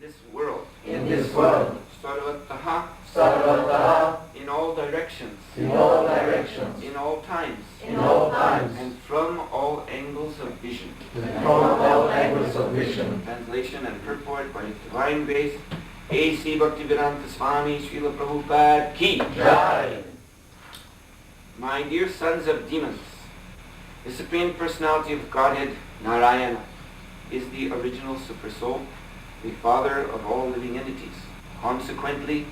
this world. In this world. Sarvataha. Sarvataha. In all directions. In all directions. In all times. In all times. And from all angles of vision. And from all angles of vision. Translation and purport by His Divine Grace, A.C. Bhaktivedanta Swami Srila Prabhupada Ki. Jai. My dear sons of demons, the Supreme Personality of Godhead, Narayana, is the original Supersoul, the Father of all living entities. Consequently,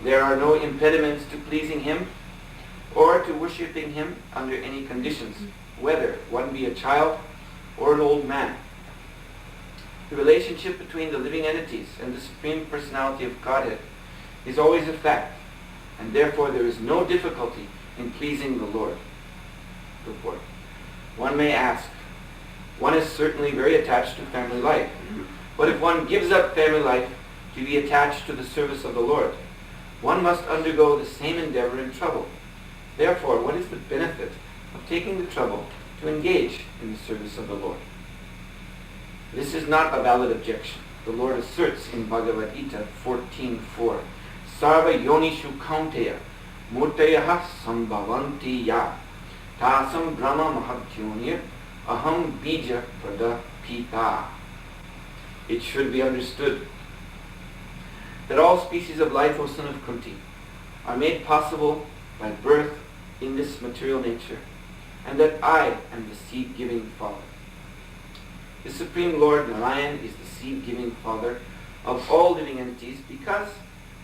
there are no impediments to pleasing Him or to worshipping Him under any conditions, whether one be a child or an old man. The relationship between the living entities and the Supreme Personality of Godhead is always a fact, and therefore there is no difficulty in pleasing the Lord. Report. One may ask, one is certainly very attached to family life, but if one gives up family life to be attached to the service of the Lord, one must undergo the same endeavor and trouble. Therefore, what is the benefit of taking the trouble to engage in the service of the Lord? This is not a valid objection. The Lord asserts in Bhagavad Gita 14:4, Sarva yonishu kaunteya murtayaha sambhavanti ya tasam brahma mahadyonir aham bija pradapita. It should be understood that all species of life, O son of Kunti, are made possible by birth in this material nature, and that I am the seed-giving Father. The Supreme Lord Narayan is the seed-giving Father of all living entities because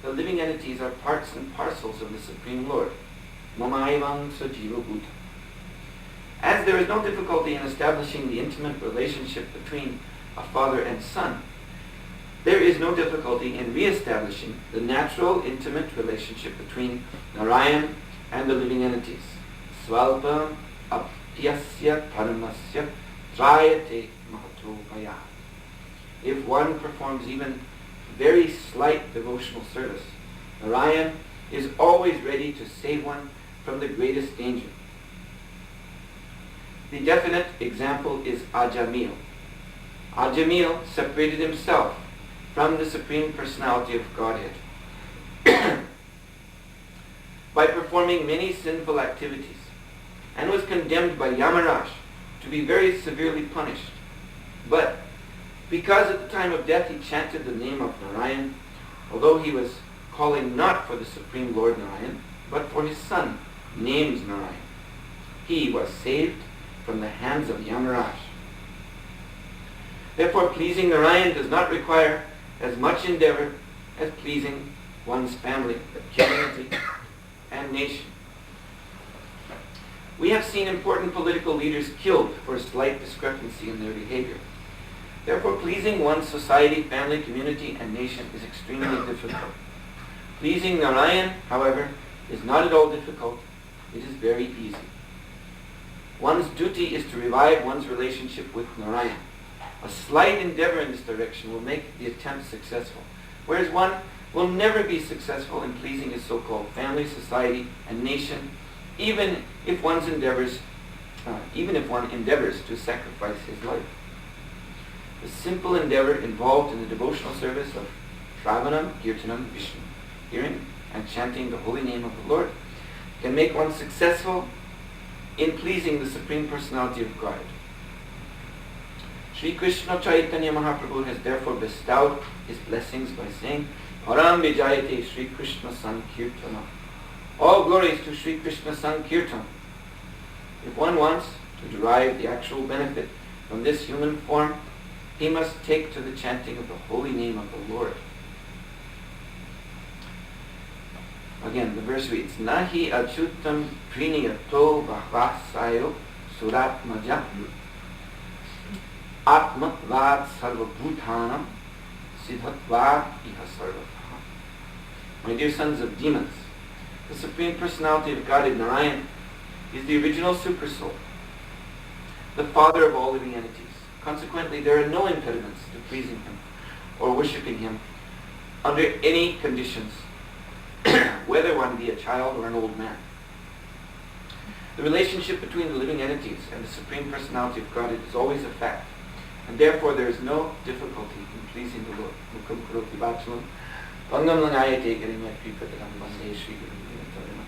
the living entities are parts and parcels of the Supreme Lord. Mamaivam sajiva bhuta. As there is no difficulty in establishing the intimate relationship between a father and son, there is no difficulty in re-establishing the natural, intimate relationship between Narayan and the living entities. Svalpa apyasya paramasya trayate mahatopaya. If one performs even very slight devotional service, Narayan is always ready to save one from the greatest danger. The definite example is Ajamil. Ajamil separated himself from the Supreme Personality of Godhead by performing many sinful activities, and was condemned by Yamaraj to be very severely punished. But because at the time of death he chanted the name of Narayan, although he was calling not for the Supreme Lord Narayan, but for his son, named Narayan, he was saved from the hands of Yamaraj. Therefore, pleasing Narayan does not require as much endeavor as pleasing one's family, community, and nation. We have seen important political leaders killed for a slight discrepancy in their behavior. Therefore, pleasing one's society, family, community, and nation is extremely difficult. Pleasing Narayan, however, is not at all difficult. It is very easy. One's duty is to revive one's relationship with Narayan. A slight endeavor in this direction will make the attempt successful, whereas one will never be successful in pleasing his so-called family, society, and nation, even if one endeavors to sacrifice his life. The simple endeavor involved in the devotional service of Shravanam, Kirtanam, Vishnu, hearing and chanting the holy name of the Lord, can make one successful in pleasing the Supreme Personality of God. Sri Krishna Chaitanya Mahaprabhu has therefore bestowed his blessings by saying, Param Vijayate Sri Krishna Sankirtana. All glories to Sri Krishna Sankirtan. If one wants to derive the actual benefit from this human form, he must take to the chanting of the holy name of the Lord. Again, the verse reads, Nahi achutam priniyato vahvasayo suratmaja atma vad sarvabhutanam siddhatvad iha sarvataha. My dear sons of demons, the Supreme Personality of Godhead Narayan is the original Supersoul, the Father of all living entities. Consequently, there are no impediments to pleasing Him or worshipping Him under any conditions, whether one be a child or an old man. The relationship between the living entities and the Supreme Personality of Godhead is always a fact, And therefore there is no difficulty in pleasing the Lord. Mukham karoti vachalam, pangam langayate garima kripataram vande Shri Guru Vinataram.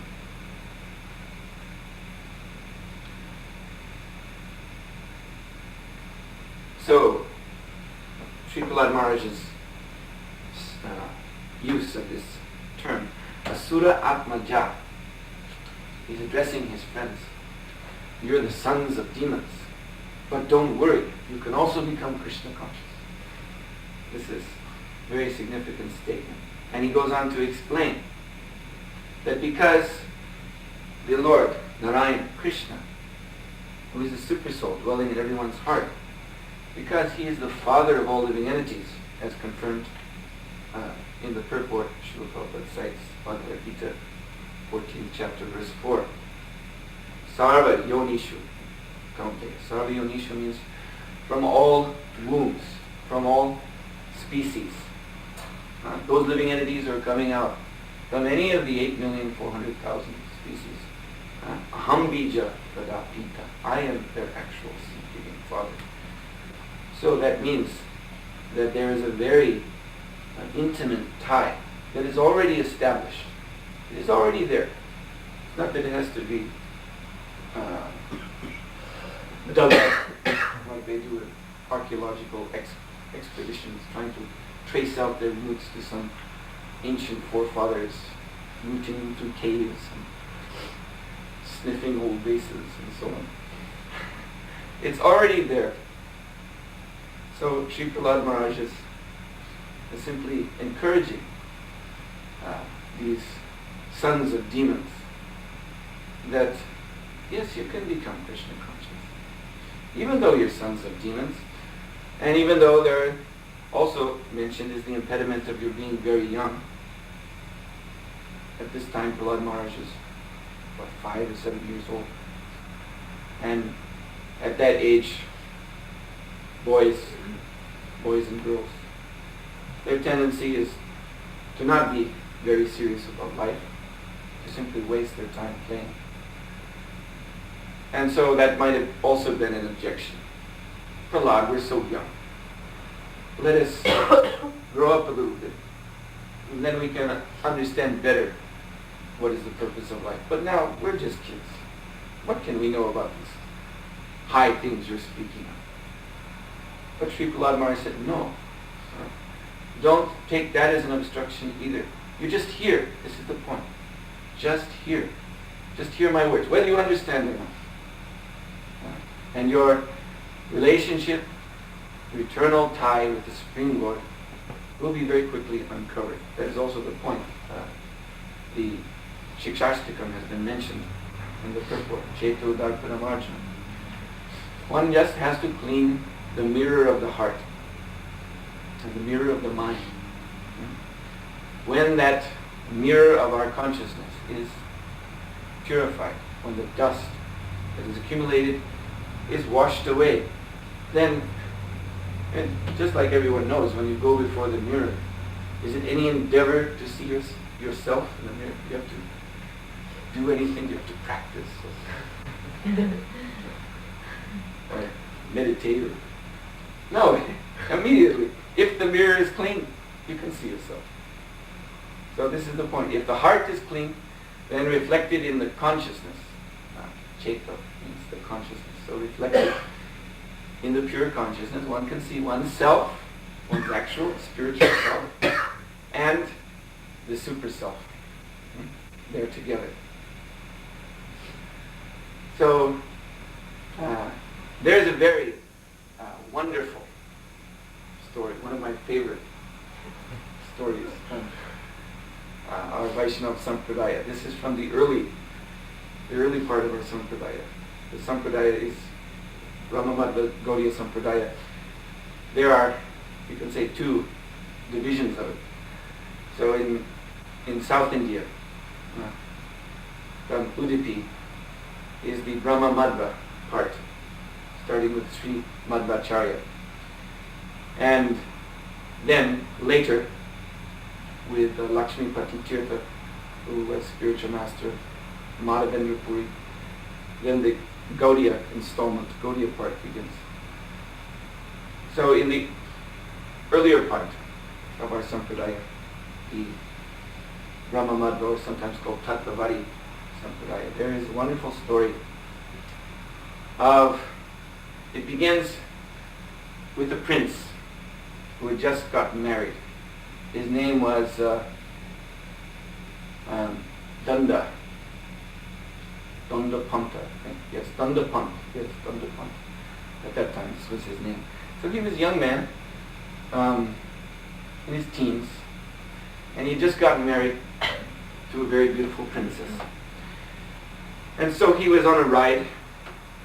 So, Sri Prahlad Maharaj's use of this term, Asura Atmaja, he's addressing his friends. You're the sons of demons, but don't worry, you can also become Krishna conscious. This is a very significant statement. And he goes on to explain that because the Lord, Narayan, Krishna, who is the super soul dwelling in everyone's heart, because he is the father of all living entities, as confirmed in the purport Srila Prabhupada cites Bhagavad Gita, 14th chapter, verse 4. Sarva Yonishu, Kaunteya. Sarva Yonishu means from all wombs, from all species. Those living entities are coming out from any of the 8,400,000 species. Aham bija pradapita. I am their actual seed-giving father. So that means that there is a very intimate tie that is already established. It is already there. It's not that it has to be dug up like they do with archaeological expeditions, trying to trace out their roots to some ancient forefathers, rooting through caves and sniffing old vases and so on. It's already there. So Sri Prahlad Maharaj is simply encouraging these sons of demons that yes, you can become Krishna conscious. Even though you're sons of demons, and even though they're also mentioned as the impediment of your being very young. At this time, Prahlad Maharaj is, 5 or 7 years old. And at that age, boys and girls, their tendency is to not be very serious about life, to simply waste their time playing. And so that might have also been an objection. Prahlad, we're so young. Let us grow up a little bit, and then we can understand better what is the purpose of life. But now, we're just kids. What can we know about these high things you're speaking of? But Sri Prahlad Maharaj said, no. Don't take that as an obstruction either. You just hear. This is the point. Just hear. Just hear my words, whether you understand or not. And your relationship, your eternal tie with the Supreme Lord will be very quickly uncovered. That is also the point. The Shikshashtakam has been mentioned in the purport, Cheto Darpanam Arjuna. One just has to clean the mirror of the heart and the mirror of the mind. When that mirror of our consciousness is purified, when the dust that is accumulated is washed away, then, and just like everyone knows, when you go before the mirror, is it any endeavor to see yourself in the mirror? You have to do anything, you have to practice or meditate. No, immediately. If the mirror is clean, you can see yourself. So this is the point. If the heart is clean, then reflected in the consciousness, Cheta means the consciousness. So reflected in the pure consciousness, one can see oneself, one's actual spiritual self, and the super self. They're together. So there's a very wonderful story, one of my favorite stories from our Vaishnava Sampradaya. This is from the early part of our Sampradaya. The Sampradaya is Brahma-Madhva Gaudiya Sampradaya. There are, you can say, 2 divisions of it. So in South India, from Udupi, is the Brahma-Madhva part, starting with Śrīmad-Bhāgavatam. And then later, with Lakshmipati Tirtha, who was spiritual master, Madhavendra Puri, then the Gaudiya installment, Gaudiya part begins. So in the earlier part of our Sampradaya, the Brahma Madhva, or sometimes called Tattvavari Sampradaya, there is a wonderful story of, it begins with a prince who had just gotten married. His name was Danda Panta, I think. Yes, Dandapant. Yes, Dandapant. At that time, this was his name. So he was a young man, in his teens, and he had just gotten married to a very beautiful princess. And so he was on a ride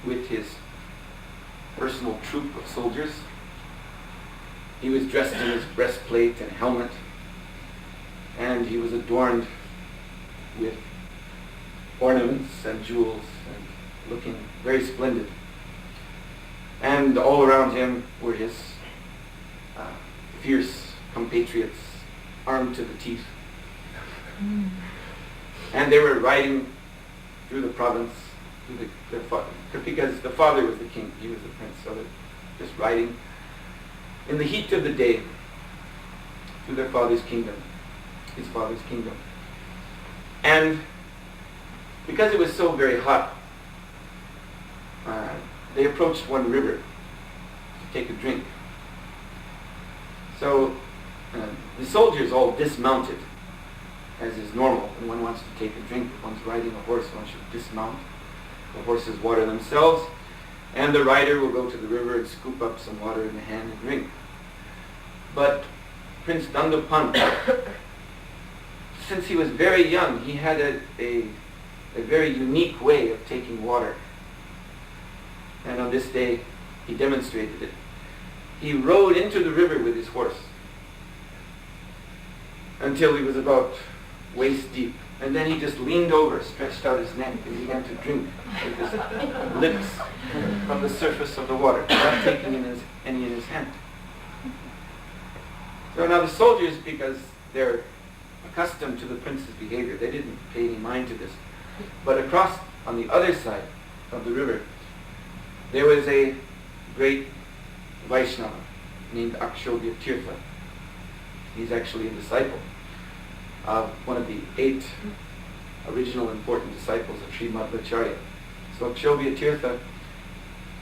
with his personal troop of soldiers. He was dressed in his breastplate and helmet, and he was adorned with ornaments and jewels and looking very splendid. And all around him were his fierce compatriots, armed to the teeth. And they were riding through the province, because the father was the king, he was the prince, so they're just riding in the heat of the day through their father's kingdom, his father's kingdom. And because it was so very hot, they approached one river to take a drink. So the soldiers all dismounted, as is normal. When one wants to take a drink, if one's riding a horse, one should dismount. The horses water themselves, and the rider will go to the river and scoop up some water in the hand and drink. But Prince Dandapant, since he was very young, he had a very unique way of taking water. And on this day, he demonstrated it. He rode into the river with his horse until he was about waist deep. And then he just leaned over, stretched out his neck, and began to drink with his lips from the surface of the water, without taking any in his hand. So now the soldiers, because they're accustomed to the prince's behavior, they didn't pay any mind to this. But across, on the other side of the river, there was a great Vaishnava named Akshobhya Tirtha. He's actually a disciple of one of the 8 original important disciples of Śrīmad-Bhāgavatam. So Akshobhya Tirtha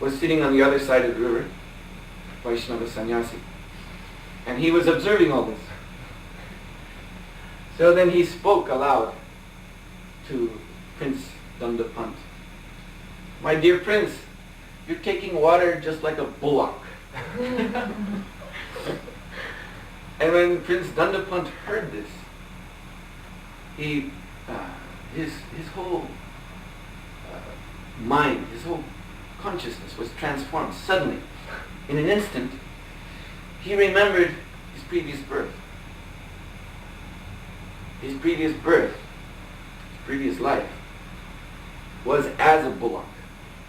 was sitting on the other side of the river, Vaishnava sannyasi, and he was observing all this. So then he spoke aloud to Prince Dandapant. "My dear prince, you're taking water just like a bullock." And when Prince Dandapant heard this, his whole mind, his whole consciousness was transformed suddenly. In an instant, he remembered his previous birth. His previous birth, his previous life, was as a bullock.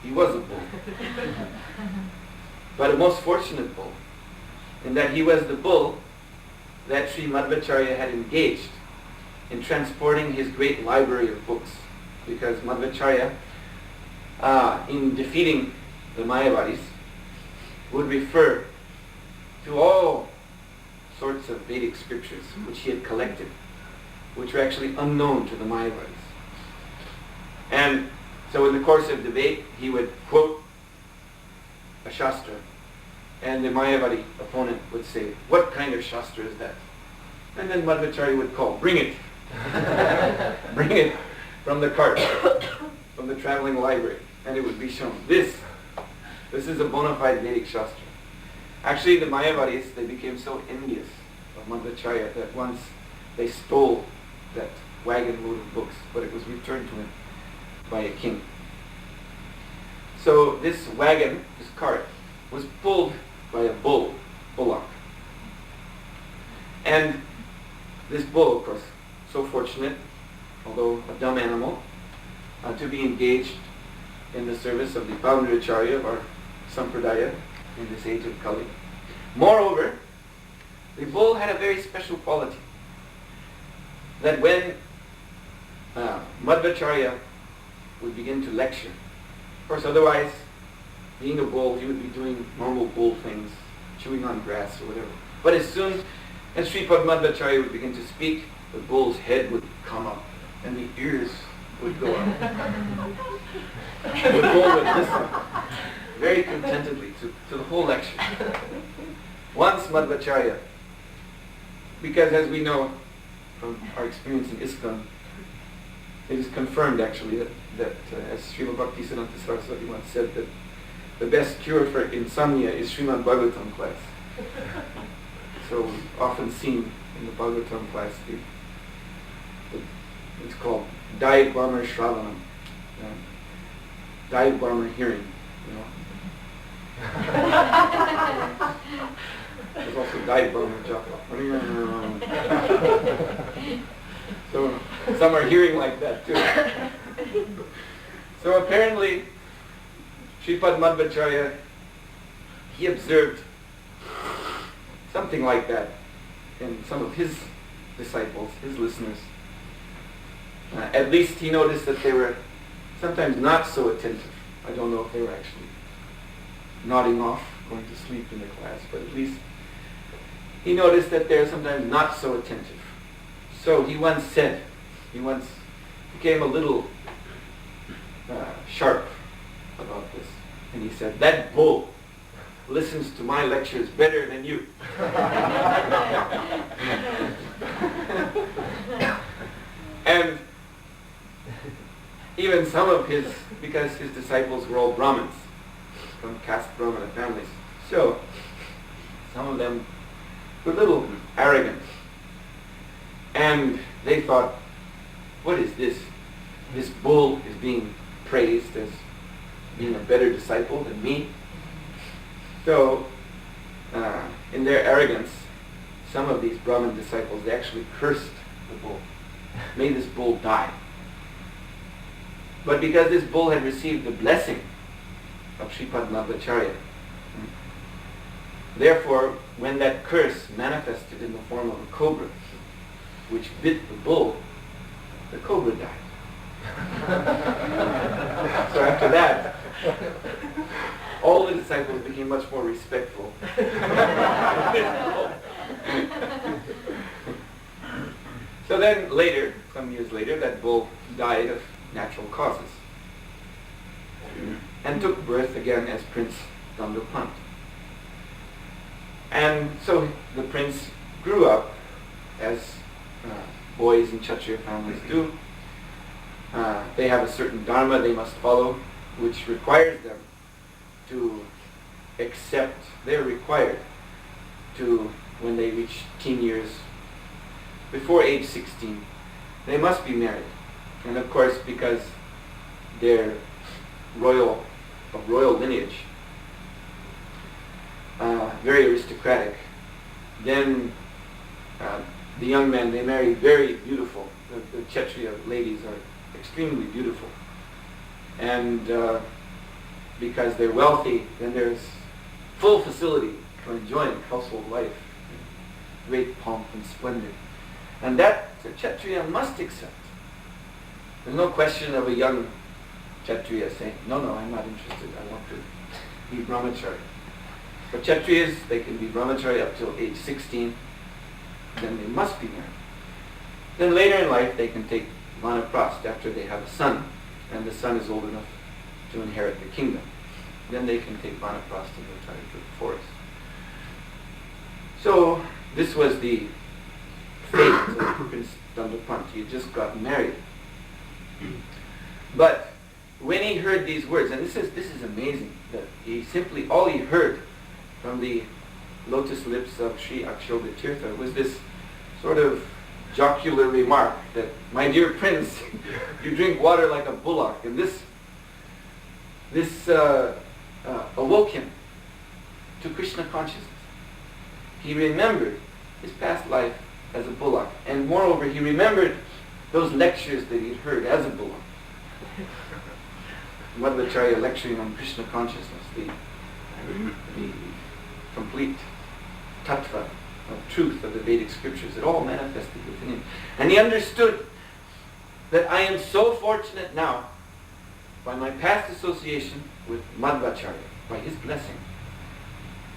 He was a bull. But a most fortunate bull, in that he was the bull that Sri Madhvacharya had engaged in transporting his great library of books. Because Madhvacharya, in defeating the Mayavadis, would refer to all sorts of Vedic scriptures which he had collected, which were actually unknown to the Mayavadis. And so in the course of debate, he would quote a Shastra, and the Mayavadi opponent would say, "What kind of Shastra is that?" And then Madhvacharya would call, "Bring it." Bring it from the cart, from the traveling library, and it would be shown. This is a bona fide Vedic Shastra. Actually, the Mayavadis, they became so envious of Madhvacharya that once they stole that wagon load of books, but it was returned to him by a king. So this wagon, this cart, was pulled by a bullock. And this bull, of course, so fortunate, although a dumb animal, to be engaged in the service of the Boundaracharya of our Sampradaya in this age of Kali. Moreover, the bull had a very special quality, that when Madhvacharya would begin to lecture, of course otherwise, being a bull, he would be doing normal bull things, chewing on grass or whatever. But as soon as Śrīmad-Bhāgavatam would begin to speak, the bull's head would come up and the ears would go up. The bull would listen very contentedly to the whole lecture. Once Madhvacharya, because as we know from our experience in ISKCON, it is confirmed actually that as Srila Bhaktisiddhanta Saraswati once said, that the best cure for insomnia is Śrīmad-Bhāgavatam class. So we've often seen in the Bhagavatam class, it's called Diet Barmer Shravanam, Diet Barmer hearing, you know. There's also Diet Barmer Japa. So some are hearing like that too. So apparently, Śrīpad Madhvacharya, he observed something like that in some of his disciples, his listeners. At least he noticed that they were sometimes not so attentive. I don't know if they were actually nodding off, going to sleep in the class, but at least he noticed that they're sometimes not so attentive. So he once became a little sharp about this, and he said, "That bull listens to my lectures better than you." And even some of because his disciples were all Brahmins, from caste Brahmana families, so some of them were a little arrogant. And they thought, what is this? This bull is being praised as being a better disciple than me. So, in their arrogance, some of these Brahmin disciples, they actually cursed the bull. May this bull die. But because this bull had received the blessing of Śrīpad Madhvacharya, therefore, when that curse manifested in the form of a cobra, which bit the bull, the cobra died. So after that, all the disciples became much more respectful. So then later, some years later, that bull died of natural causes and took birth again as Prince Dandapant. And so the prince grew up as boys in Kshatriya families do. They have a certain dharma they must follow, which requires them to accept, they're required to, when they reach teen years, before age 16, they must be married. And of course, because they're of royal lineage, very aristocratic, then the young men, they marry very beautiful. The Kshatriya ladies are extremely beautiful. And because they're wealthy, then there's full facility for enjoying household life, great pomp and splendor. And that the Kshatriya must accept. There's no question of a young Kshatriya saying, no, I'm not interested, I want to be brahmachari. For Kshatriyas, they can be brahmachari up till age 16, then they must be married. Then later in life, they can take vanaprastha after they have a son, and the son is old enough to inherit the kingdom. Then they can take vanaprastha and retire to the forest. So this was the fate of Prince Dandapant. He had just gotten married. But when he heard these words, and this is amazing, that all he heard from the lotus lips of Sri Akshoda Tirtha was this sort of jocular remark that, my dear prince, you drink water like a bullock. And this awoke him to Krishna consciousness. He remembered his past life as a bullock. And moreover, he remembered those lectures that he had heard as a bullock. Madhvacharya lecturing on Krishna consciousness, the complete tattva of truth of the Vedic scriptures. It all manifested within him. And he understood that I am so fortunate now, by my past association with Madhvacharya, by his blessing,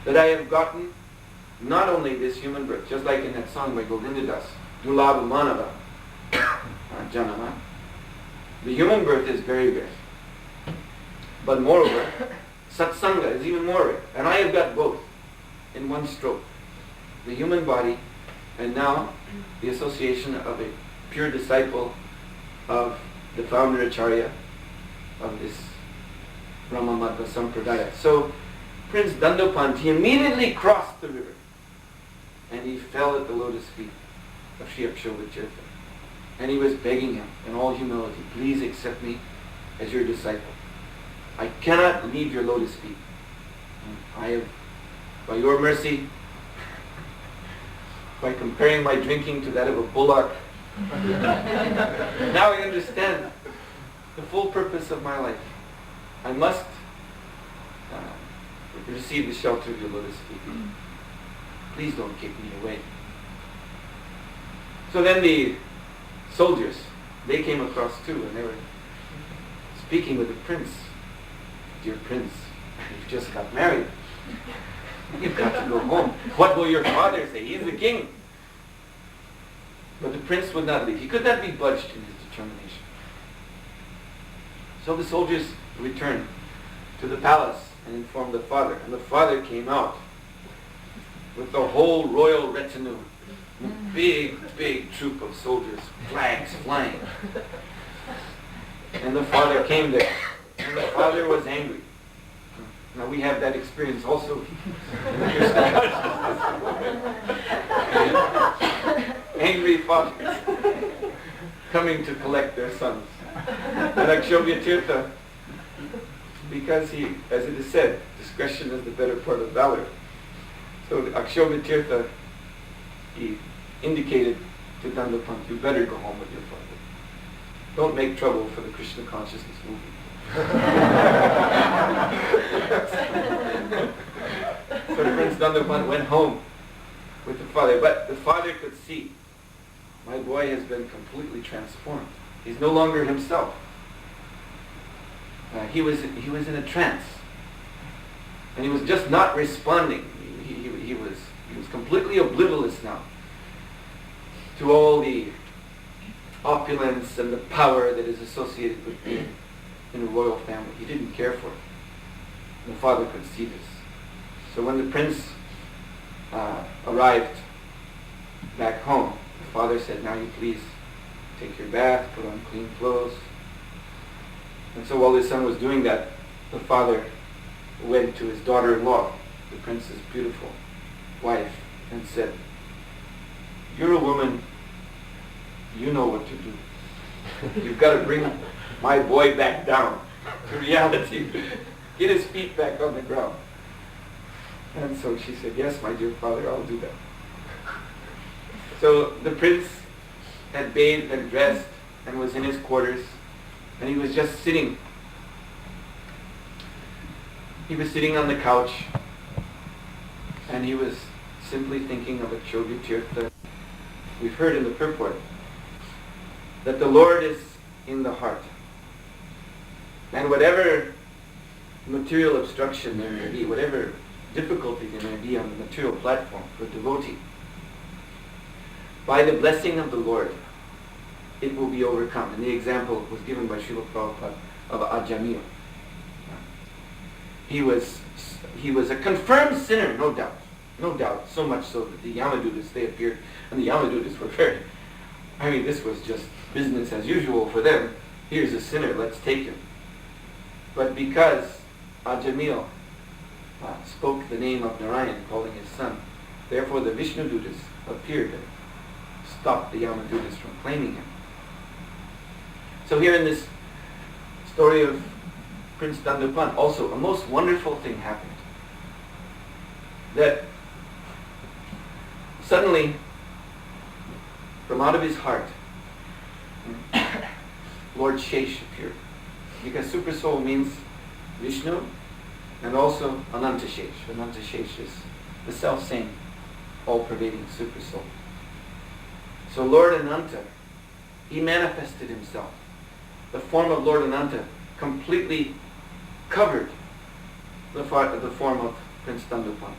that I have gotten not only this human birth, just like in that song by Govinda Das, Dulabha Manava Janama. The human birth is very rare. But moreover, satsanga is even more rare. And I have got both in one stroke. The human body, and now the association of a pure disciple of the founder Acharya of this Brahma Madhva Sampradaya. So Prince Dandapant, he immediately crossed the river and he fell at the lotus feet of Sri Akshovatirtha. And he was begging him in all humility, please accept me as your disciple. I cannot leave your lotus feet. I have, by your mercy, by comparing my drinking to that of a bullock, now I understand the full purpose of my life. I must receive the shelter of your lotus feet. Please don't kick me away. So then the soldiers, they came across too, and they were speaking with the prince. Dear prince, you've just got married. You've got to go home. What will your father say? He's the king. But the prince would not leave. He could not be budged in his determination. So the soldiers returned to the palace and informed the father. And the father came out with the whole royal retinue. A big, big troop of soldiers, flags flying. And the father came there. And the father was angry. Now we have that experience also. Angry fathers coming to collect their sons. And Akshovatirtha, because he, as it is said, discretion is the better part of valor. So Akshovatirtha, he indicated to Dandapant, you better go home with your father. Don't make trouble for the Krishna consciousness movement. So Prince Dandapant went home with the father, but the father could see, my boy has been completely transformed. He's no longer himself. He was in a trance, and he was just not responding. He was completely oblivious now to all the opulence and the power that is associated with being in a royal family. He didn't care for it. And the father could see this. So when the prince arrived back home, the father said, now you please take your bath, put on clean clothes. And so while his son was doing that, the father went to his daughter-in-law, the prince's beautiful wife, and said, you're a woman, you know what to do. You've got to bring my boy back down to reality. Get his feet back on the ground. And so she said, yes, my dear father, I'll do that. So the prince had bathed and dressed and was in his quarters, and he was just sitting. He was sitting on the couch, and he was simply thinking of Akshovatirtha. We've heard in the purport that the Lord is in the heart. And whatever material obstruction there may be, whatever difficulty there may be on the material platform for a devotee, by the blessing of the Lord, it will be overcome. And the example was given by Srila Prabhupada of Ajamil. He was a confirmed sinner, no doubt. No doubt. So much so that the Yamadutas, they appeared, and the Yamadutas were very, this was just business as usual for them. Here's a sinner, let's take him. But because Ajamil spoke the name of Narayan, calling his son, therefore the Vishnudutas appeared and stopped the Yamadutas from claiming him. So here in this story of Prince Dandapant, also a most wonderful thing happened. That suddenly, from out of his heart, Lord Shesh appeared. Because Super Soul means Vishnu and also Ananta Shesh. Ananta Shesh is the self-same, all-pervading Super Soul. So Lord Ananta, he manifested himself. The form of Lord Ananta completely covered the form of Prince Dandapant.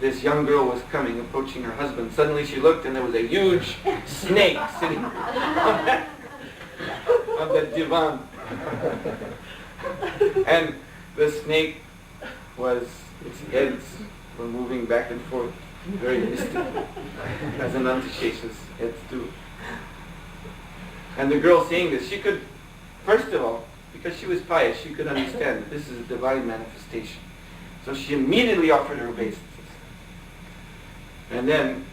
this young girl was coming, approaching her husband. Suddenly she looked and there was a huge snake sitting on the divan. And the snake its heads were moving back and forth very mystically, as Anantashesa's heads do. And the girl seeing this, she could, first of all, because she was pious, she could understand that this is a divine manifestation. So she immediately offered her obeisances. And then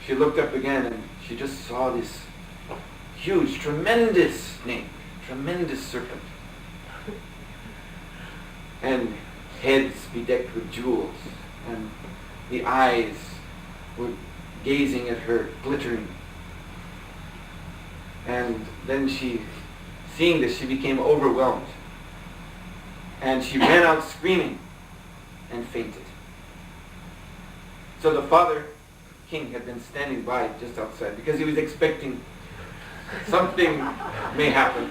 she looked up again and she just saw this huge, tremendous snake, tremendous serpent. And heads bedecked with jewels, and the eyes were gazing at her, glittering. And then seeing this, she became overwhelmed. And she ran out screaming and fainted. So the father king had been standing by just outside because he was expecting something may happen.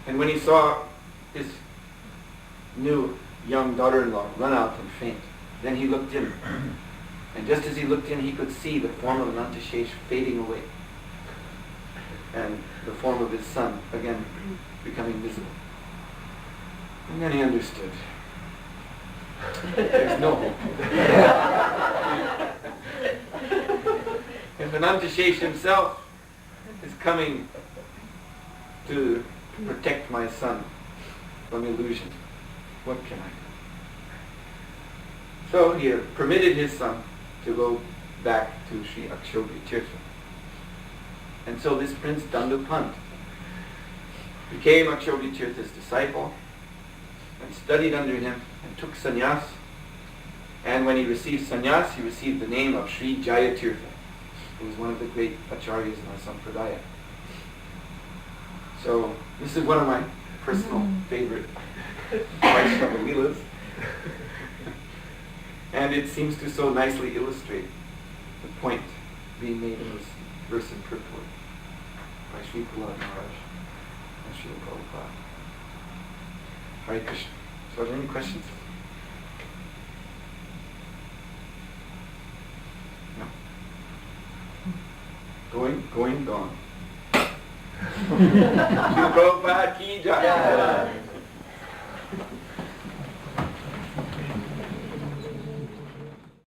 And when he saw his new young daughter-in-law run out and faint, then he looked in. And just as he looked in, he could see the form of Anantashesh fading away. And the form of his son again becoming visible. And then he understood. There's no hope. If Anantashesh himself is coming to protect my son from illusion, what can I do? So he permitted his son to go back to Sri Akshobhya Tirtha. And so this Prince Dandapant became Akshobhya Tirtha's disciple and studied under him and took sannyas. And when he received sannyas, he received the name of Sri Jayatirtha, who was one of the great acharyas in our sampradaya. So this is one of my personal favorite Vaishnava Leelas. And it seems to so nicely illustrate the point being made in this verse in purport by Sri Prahlad Maharaj and Srila Prabhupada. Hare Krishna. So are there any questions? No? Going, gone. Srila Prabhupada ki jai.